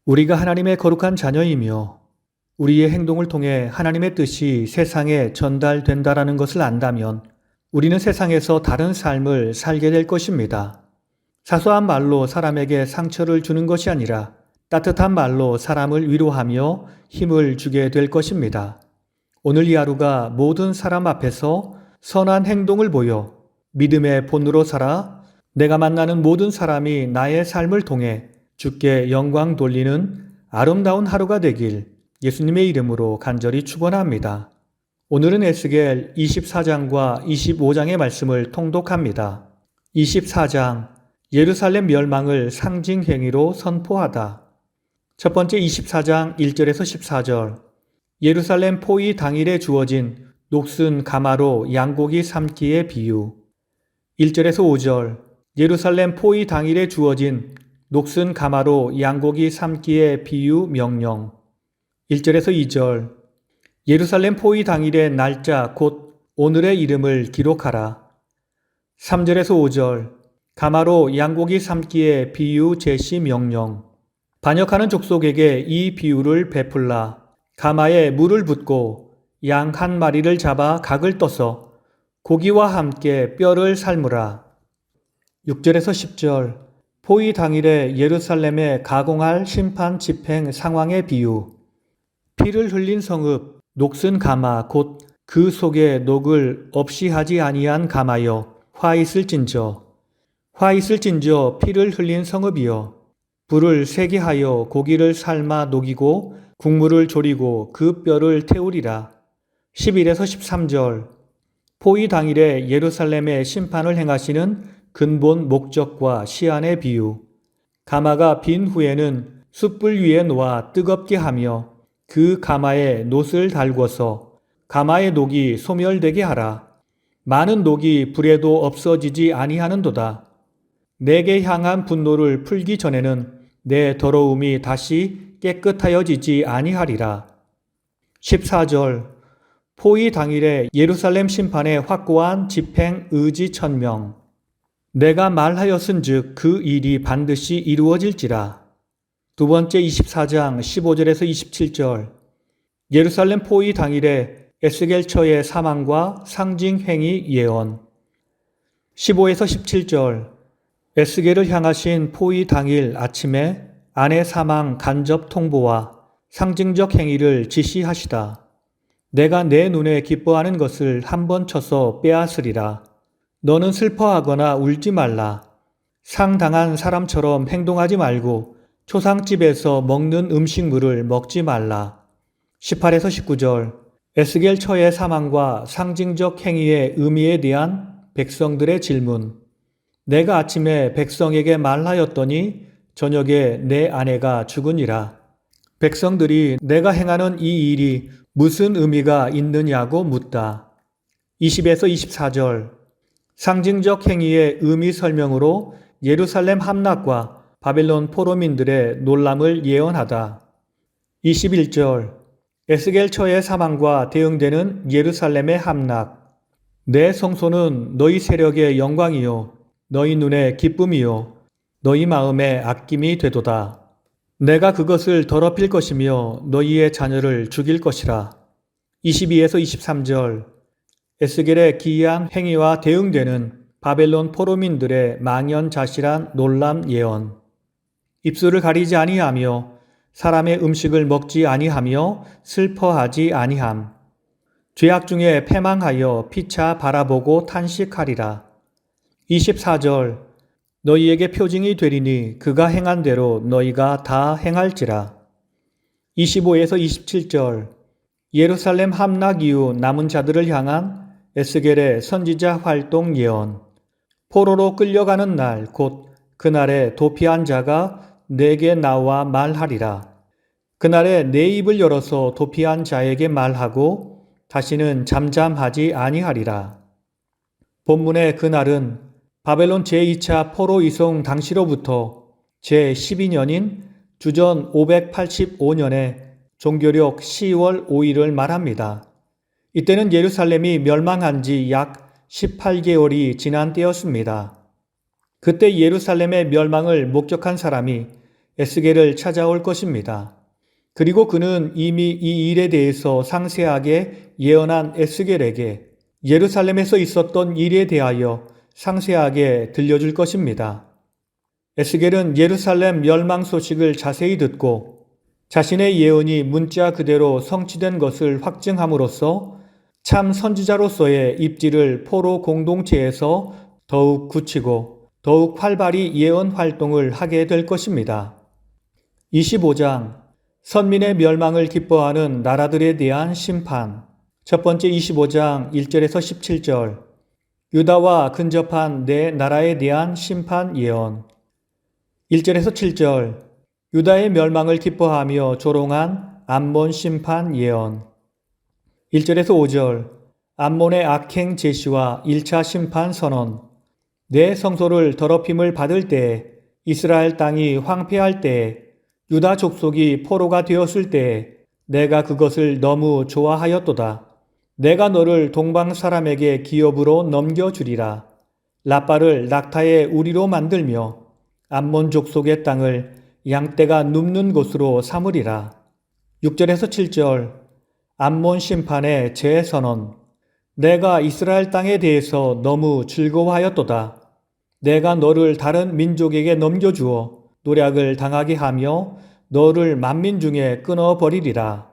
우리가 하나님의 거룩한 자녀이며 우리의 행동을 통해 하나님의 뜻이 세상에 전달된다라는 것을 안다면 우리는 세상에서 다른 삶을 살게 될 것입니다. 사소한 말로 사람에게 상처를 주는 것이 아니라 따뜻한 말로 사람을 위로하며 힘을 주게 될 것입니다. 오늘 이 하루가 모든 사람 앞에서 선한 행동을 보여 믿음의 본으로 살아 내가 만나는 모든 사람이 나의 삶을 통해 주께 영광 돌리는 아름다운 하루가 되길 예수님의 이름으로 간절히 축원합니다. 오늘은 에스겔 24장과 25장의 말씀을 통독합니다. 24장 예루살렘 멸망을 상징 행위로 선포하다. 첫 번째 24장 1절에서 14절 예루살렘 포위 당일에 주어진 녹슨 가마로 양고기 삶기의 비유. 1절에서 5절 예루살렘 포위 당일에 주어진 녹슨 가마로 양고기 삶기의 비유 명령. 1절에서 2절 예루살렘 포위 당일의 날짜 곧 오늘의 이름을 기록하라. 3절에서 5절 가마로 양고기 삶기의 비유 제시 명령. 반역하는 족속에게 이 비유를 베풀라. 가마에 물을 붓고 양 한 마리를 잡아 각을 떠서 고기와 함께 뼈를 삶으라. 6절에서 10절 포위 당일에 예루살렘에 가공할 심판 집행 상황의 비유. 피를 흘린 성읍 녹슨 가마 곧 그 속에 녹을 없이 하지 아니한 가마여 화 있을진저. 화 있을진저 피를 흘린 성읍이여. 불을 세게 하여 고기를 삶아 녹이고 국물을 졸이고 그 뼈를 태우리라. 11에서 13절 포위 당일에 예루살렘에 심판을 행하시는 근본 목적과 시안의 비유. 가마가 빈 후에는 숯불 위에 놓아 뜨겁게 하며 그 가마에 놋을 달궈서 가마의 녹이 소멸되게 하라. 많은 녹이 불에도 없어지지 아니하는도다. 내게 향한 분노를 풀기 전에는 내 더러움이 다시 깨끗하여지지 아니하리라. 14절 포위 당일에 예루살렘 심판의 확고한 집행 의지 천명. 내가 말하였은즉 그 일이 반드시 이루어질지라. 두 번째 24장 15절에서 27절 예루살렘 포위 당일에 에스겔처의 사망과 상징 행위 예언. 15에서 17절 에스겔을 향하신 포위 당일 아침에 아내 사망 간접 통보와 상징적 행위를 지시하시다. 내가 내 눈에 기뻐하는 것을 한 번 쳐서 빼앗으리라. 너는 슬퍼하거나 울지 말라. 상당한 사람처럼 행동하지 말고 초상집에서 먹는 음식물을 먹지 말라. 18에서 19절 에스겔 처의 사망과 상징적 행위의 의미에 대한 백성들의 질문. 내가 아침에 백성에게 말하였더니 저녁에 내 아내가 죽으니라. 백성들이 내가 행하는 이 일이 무슨 의미가 있느냐고 묻다. 20에서 24절 상징적 행위의 의미 설명으로 예루살렘 함락과 바벨론 포로민들의 놀람을 예언하다. 21절 에스겔 처의 사망과 대응되는 예루살렘의 함락. 내 성소는 너희 세력의 영광이요 너희 눈의 기쁨이요 너희 마음의 아낌이 되도다. 내가 그것을 더럽힐 것이며 너희의 자녀를 죽일 것이라. 22에서 23절 에스겔의 기이한 행위와 대응되는 바벨론 포로민들의 망연자실한 놀람 예언. 입술을 가리지 아니하며 사람의 음식을 먹지 아니하며 슬퍼하지 아니함. 죄악 중에 패망하여 피차 바라보고 탄식하리라. 24절 너희에게 표징이 되리니 그가 행한 대로 너희가 다 행할지라. 25에서 27절 예루살렘 함락 이후 남은 자들을 향한 에스겔의 선지자 활동 예언. 포로로 끌려가는 날 곧 그날에 도피한 자가 내게 나와 말하리라. 그날에 내 입을 열어서 도피한 자에게 말하고 다시는 잠잠하지 아니하리라. 본문의 그날은 바벨론 제2차 포로 이송 당시로부터 제12년인 주전 585년에 종교력 10월 5일을 말합니다. 이때는 예루살렘이 멸망한 지 약 18개월이 지난 때였습니다. 그때 예루살렘의 멸망을 목격한 사람이 에스겔을 찾아올 것입니다. 그리고 그는 이미 이 일에 대해서 상세하게 예언한 에스겔에게 예루살렘에서 있었던 일에 대하여 상세하게 들려줄 것입니다. 에스겔은 예루살렘 멸망 소식을 자세히 듣고 자신의 예언이 문자 그대로 성취된 것을 확증함으로써 참 선지자로서의 입지를 포로 공동체에서 더욱 굳히고 더욱 활발히 예언 활동을 하게 될 것입니다. 25장 선민의 멸망을 기뻐하는 나라들에 대한 심판. 첫 번째 25장 1절에서 17절. 유다와 근접한 내 나라에 대한 심판 예언. 1절에서 7절. 유다의 멸망을 기뻐하며 조롱한 암몬 심판 예언. 1절에서 5절. 암몬의 악행 제시와 1차 심판 선언. 내 성소를 더럽힘을 받을 때에, 이스라엘 땅이 황폐할 때에, 유다 족속이 포로가 되었을 때에 내가 그것을 너무 좋아하였도다. 내가 너를 동방 사람에게 기업으로 넘겨주리라. 라빠를 낙타의 우리로 만들며 암몬 족속의 땅을 양떼가 눕는 곳으로 삼으리라. 6절에서 7절. 암몬 심판의 재선언. 내가 이스라엘 땅에 대해서 너무 즐거워하였도다. 내가 너를 다른 민족에게 넘겨주어 노략을 당하게 하며 너를 만민 중에 끊어버리리라.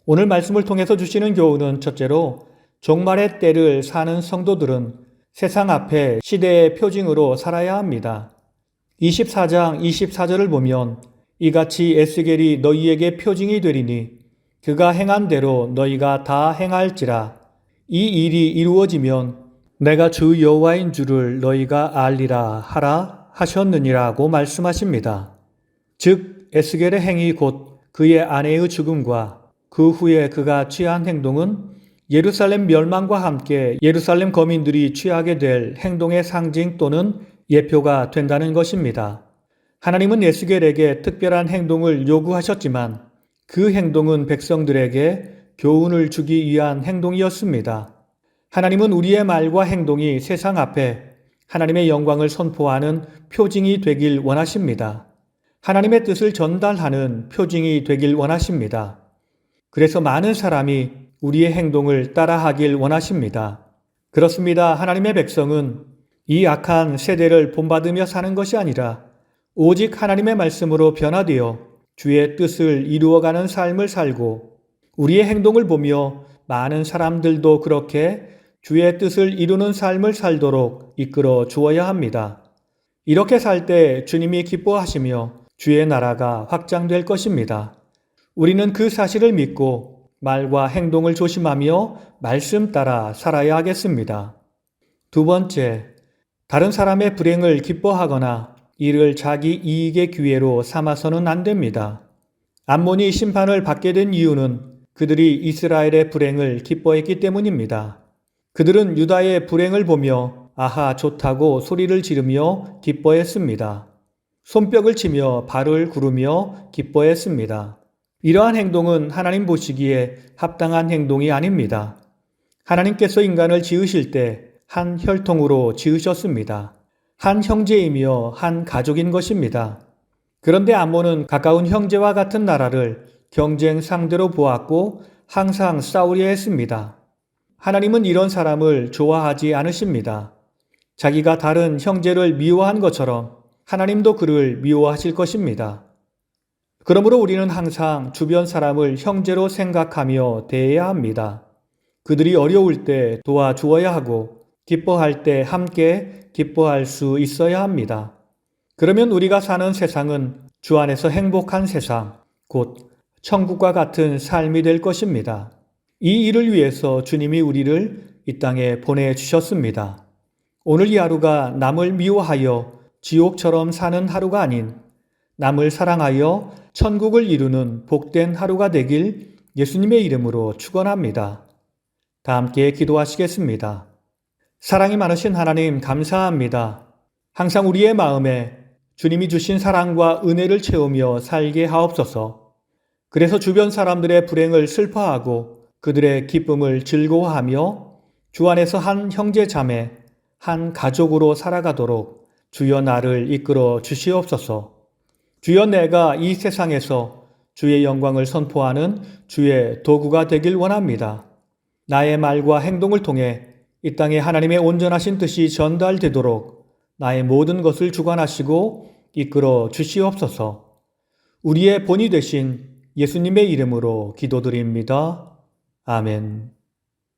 오늘 말씀을 통해서 주시는 교훈은 첫째로 종말의 때를 사는 성도들은 세상 앞에 시대의 표징으로 살아야 합니다. 24장 24절을 보면 이같이 에스겔이 너희에게 표징이 되리니 그가 행한 대로 너희가 다 행할지라. 이 일이 이루어지면 내가 주 여호와인 줄을 너희가 알리라 하라 하셨느니라고 말씀하십니다. 즉 에스겔의 행위 곧 그의 아내의 죽음과 그 후에 그가 취한 행동은 예루살렘 멸망과 함께 예루살렘 거민들이 취하게 될 행동의 상징 또는 예표가 된다는 것입니다. 하나님은 에스겔에게 특별한 행동을 요구하셨지만 그 행동은 백성들에게 교훈을 주기 위한 행동이었습니다. 하나님은 우리의 말과 행동이 세상 앞에 하나님의 영광을 선포하는 표징이 되길 원하십니다. 하나님의 뜻을 전달하는 표징이 되길 원하십니다. 그래서 많은 사람이 우리의 행동을 따라하길 원하십니다. 그렇습니다. 하나님의 백성은 이 악한 세대를 본받으며 사는 것이 아니라 오직 하나님의 말씀으로 변화되어 주의 뜻을 이루어가는 삶을 살고 우리의 행동을 보며 많은 사람들도 그렇게 주의 뜻을 이루는 삶을 살도록 이끌어 주어야 합니다. 이렇게 살 때 주님이 기뻐하시며 주의 나라가 확장될 것입니다. 우리는 그 사실을 믿고 말과 행동을 조심하며 말씀 따라 살아야 하겠습니다. 두 번째, 다른 사람의 불행을 기뻐하거나 이를 자기 이익의 기회로 삼아서는 안 됩니다. 암몬이 심판을 받게 된 이유는 그들이 이스라엘의 불행을 기뻐했기 때문입니다. 그들은 유다의 불행을 보며 아하 좋다고 소리를 지르며 기뻐했습니다. 손뼉을 치며 발을 구르며 기뻐했습니다. 이러한 행동은 하나님 보시기에 합당한 행동이 아닙니다. 하나님께서 인간을 지으실 때 한 혈통으로 지으셨습니다. 한 형제이며 한 가족인 것입니다. 그런데 암몬은 가까운 형제와 같은 나라를 경쟁 상대로 보았고 항상 싸우려 했습니다. 하나님은 이런 사람을 좋아하지 않으십니다. 자기가 다른 형제를 미워한 것처럼 하나님도 그를 미워하실 것입니다. 그러므로 우리는 항상 주변 사람을 형제로 생각하며 대해야 합니다. 그들이 어려울 때 도와주어야 하고 기뻐할 때 함께 기뻐할 수 있어야 합니다. 그러면 우리가 사는 세상은 주 안에서 행복한 세상, 곧 천국과 같은 삶이 될 것입니다. 이 일을 위해서 주님이 우리를 이 땅에 보내주셨습니다. 오늘 이 하루가 남을 미워하여 지옥처럼 사는 하루가 아닌 남을 사랑하여 천국을 이루는 복된 하루가 되길 예수님의 이름으로 축원합니다. 다 함께 기도하시겠습니다. 사랑이 많으신 하나님 감사합니다. 항상 우리의 마음에 주님이 주신 사랑과 은혜를 채우며 살게 하옵소서. 그래서 주변 사람들의 불행을 슬퍼하고 그들의 기쁨을 즐거워하며 주 안에서 한 형제 자매, 한 가족으로 살아가도록 주여 나를 이끌어 주시옵소서. 주여, 내가 이 세상에서 주의 영광을 선포하는 주의 도구가 되길 원합니다. 나의 말과 행동을 통해 이 땅에 하나님의 온전하신 뜻이 전달되도록 나의 모든 것을 주관하시고 이끌어 주시옵소서. 우리의 본이 되신 예수님의 이름으로 기도드립니다. 아멘.